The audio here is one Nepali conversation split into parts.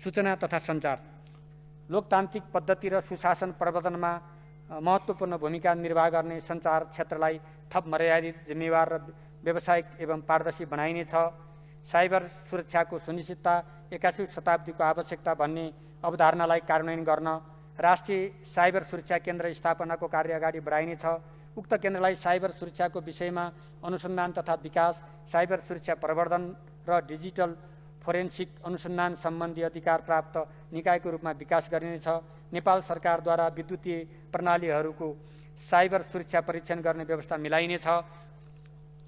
सूचना तथा सञ्चार लोकतान्त्रिक पद्धति र सुशासन प्रवर्धनमा महत्त्वपूर्ण भूमिका निर्वाह गर्ने सञ्चार क्षेत्रलाई थप मर्यादित, जिम्मेवार र व्यावसायिक एवं पारदर्शी बनाइनेछ। साइबर सुरक्षाको सुनिश्चितता 21औं शताब्दीको आवश्यकता भन्ने अवधारणालाई कार्यान्वयन गर्न राष्ट्रिय साइबर सुरक्षा केन्द्र स्थापनाको कार्य अगाडि बढाइनेछ। उक्त केन्द्रलाई साइबर सुरक्षाको विषयमा अनुसन्धान तथा विकास, साइबर सुरक्षा प्रवर्धन र डिजिटल फोरेन्सिक अनुसन्धान सम्बन्धी अधिकार प्राप्त निकायको रूपमा विकास गरिनेछ। नेपाल सरकारद्वारा विद्युतीय प्रणालीहरूको साइबर सुरक्षा परीक्षण गर्ने व्यवस्था मिलाइनेछ।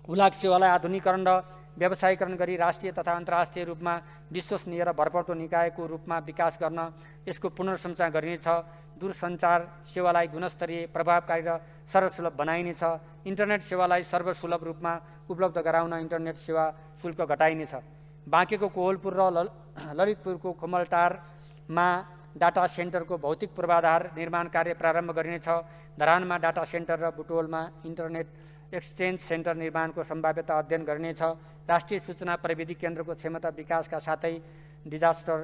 हुलाक सेवालाई आधुनिकीकरण र व्यवसायीकरण गरी राष्ट्रिय तथा अन्तर्राष्ट्रिय रूपमा विश्वसनीय र भरपर्दो निकायको रूपमा विकास गर्न यसको पुनर्संरचना गरिनेछ। दूरसञ्चार सेवालाई गुणस्तरीय, प्रभावकारी र सर्वसुलभ बनाइनेछ। इन्टरनेट सेवालाई सर्वसुलभ रूपमा उपलब्ध गराउन इन्टरनेट सेवा शुल्क घटाइनेछ। बाँकेको कोहलपुर र ललितपुरको खुमलटारमा डाटा सेन्टरको भौतिक पूर्वाधार निर्माण कार्य प्रारम्भ गरिनेछ। धरानमा डाटा सेन्टर र बुटोलमा इन्टरनेट एक्सचेन्ज सेन्टर निर्माणको सम्भाव्यता अध्ययन गरिनेछ। राष्ट्रिय सूचना प्रविधि केन्द्रको क्षमता विकासका साथै डिजास्टर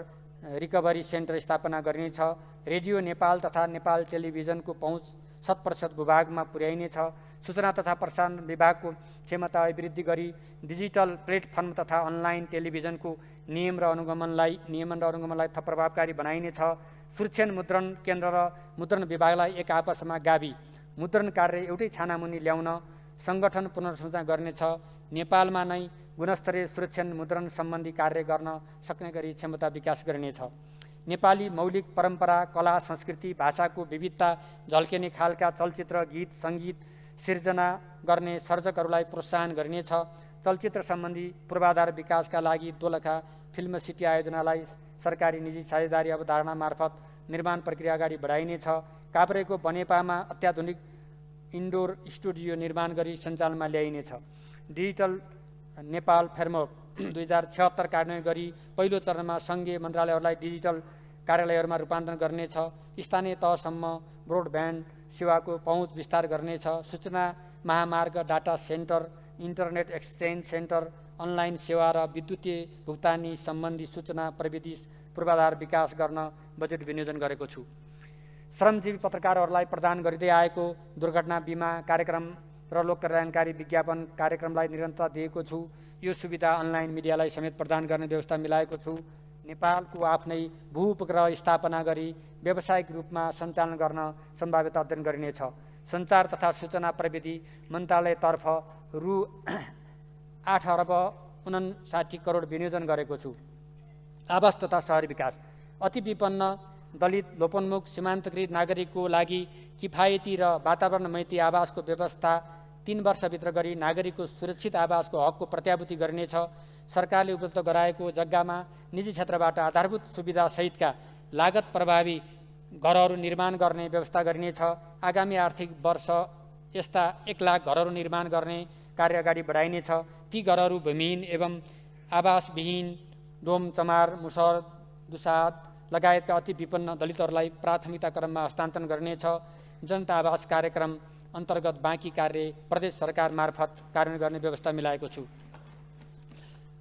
रिकभरी सेन्टर स्थापना गरिनेछ। रेडियो नेपाल तथा नेपाल टेलिभिजनको पहुँच 100% भूभागमा पुर्याइनेछ। सूचना तथा प्रसारण विभागको क्षमता अभिवृद्धि गरी डिजिटल प्लेटफर्म तथा अनलाइन टेलिभिजनको नियमन र अनुगमनलाई थप प्रभावकारी बनाइनेछ। सुरक्षण मुद्रण केन्द्र र मुद्रण विभागलाई एक आपसमा गाभी मुद्रण कार्य एउटै छानामुनि ल्याउन सङ्गठन पुनर्संरचना गर्नेछ। नेपालमा नै गुणस्तरीय सुरक्षण मुद्रण सम्बन्धी कार्य गर्न सक्ने गरी क्षमता विकास गरिनेछ। नेपाली मौलिक परम्परा, कला, संस्कृति, भाषाको विविधता झल्किने खालका चलचित्र, गीत, सङ्गीत सिर्जना गर्ने सर्जकहरूलाई प्रोत्साहन गरिनेछ। चलचित्र सम्बन्धी पूर्वाधार विकासका लागि दोलखा फिल्म सिटी आयोजनालाई सरकारी निजी साझेदारी अवधारणा मार्फत निर्माण प्रक्रिया अगाडि बढाइनेछ। काभ्रेको बनेपामा अत्याधुनिक इन्डोर स्टुडियो निर्माण गरी सञ्चालनमा ल्याइनेछ। डिजिटल नेपाल फ्रेमवर्क 2076 कार्यान्वयन गरी पहिलो चरणमा सङ्घीय मन्त्रालयहरूलाई डिजिटल कार्यालयहरूमा रूपान्तरण गर्नेछ। स्थानीय तहसम्म ब्रोडब्यान्ड सेवाको पहुँच विस्तार गर्नेछ। सूचना महामार्ग, data centre, internet exchange centre, online सेवा र विद्युतीय भुक्तानी सम्बन्धी सूचना प्रविधि पूर्वाधार विकास गर्न बजेट विनियोजन गरेको छु। श्रमजीवी पत्रकारहरूलाई प्रदान गरिँदै आएको दुर्घटना बिमा कार्यक्रम र लोककल्याणकारी विज्ञापन कार्यक्रमलाई निरन्तरता दिएको छु। यो सुविधा अनलाइन मिडियालाई समेत प्रदान गर्ने व्यवस्था मिलाएको छु। नेपालको आफ्नै भू-उपग्रह स्थापना गरी व्यावसायिक रूपमा सञ्चालन गर्न सम्भाव्यता अध्ययन गरिनेछ। सञ्चार तथा सूचना प्रविधि मन्त्रालयतर्फ रु 8,59 करोड विनियोजन गरेको छु। आवास तथा शहरी विकास अति विपन्न, दलित, लोपोन्मुख, सीमान्तकृत नागरिकको लागि किफायती र वातावरणमैत्री आवासको व्यवस्था 3 वर्षभित्र गरी नागरिकको सुरक्षित आवासको हकको प्रत्याभूति गरिनेछ। सरकारले उपलब्ध गराएको जग्गामा निजी क्षेत्रबाट आधारभूत सुविधा सहितका लागत प्रभावी घरहरू निर्माण गर्ने व्यवस्था गरिनेछ। आगामी आर्थिक वर्ष यस्ता 1 लाख घरहरू निर्माण गर्ने कार्य अगाडि बढाइनेछ। ती घरहरू भूमिहीन एवं आवासविहीन डोम, चमार, मुसर, दुसाद लगायतका अति विपन्न दलितहरूलाई प्राथमिकता क्रममा हस्तान्तरण गरिनेछ। जनता आवास कार्यक्रम अन्तर्गत बाँकी कार्य प्रदेश सरकार मार्फत कार्यान्वयन गर्ने व्यवस्था मिलाएको छु।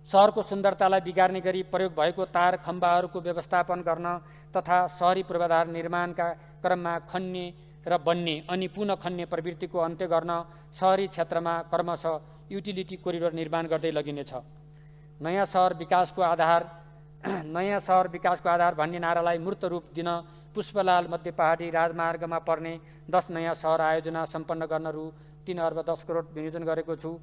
सहरको सुन्दरतालाई बिगार्ने गरी प्रयोग भएको तार खम्बाहरूको व्यवस्थापन गर्न तथा सहरी पूर्वाधार निर्माणका क्रममा खन्ने र बन्ने अनि पुनः खन्ने प्रवृत्तिको अन्त्य गर्न सहरी क्षेत्रमा क्रमशः युटिलिटी कोरिडोर निर्माण गर्दै लगिनेछ। नयाँ सहर विकासको आधार भन्ने नारालाई मूर्त रूप दिन पुष्पलाल मध्य पहाडी राजमार्गमा पर्ने 10 नयाँ सहर आयोजना सम्पन्न गर्न रु 3 अर्ब 10 करोड विनियोजन गरेको छु।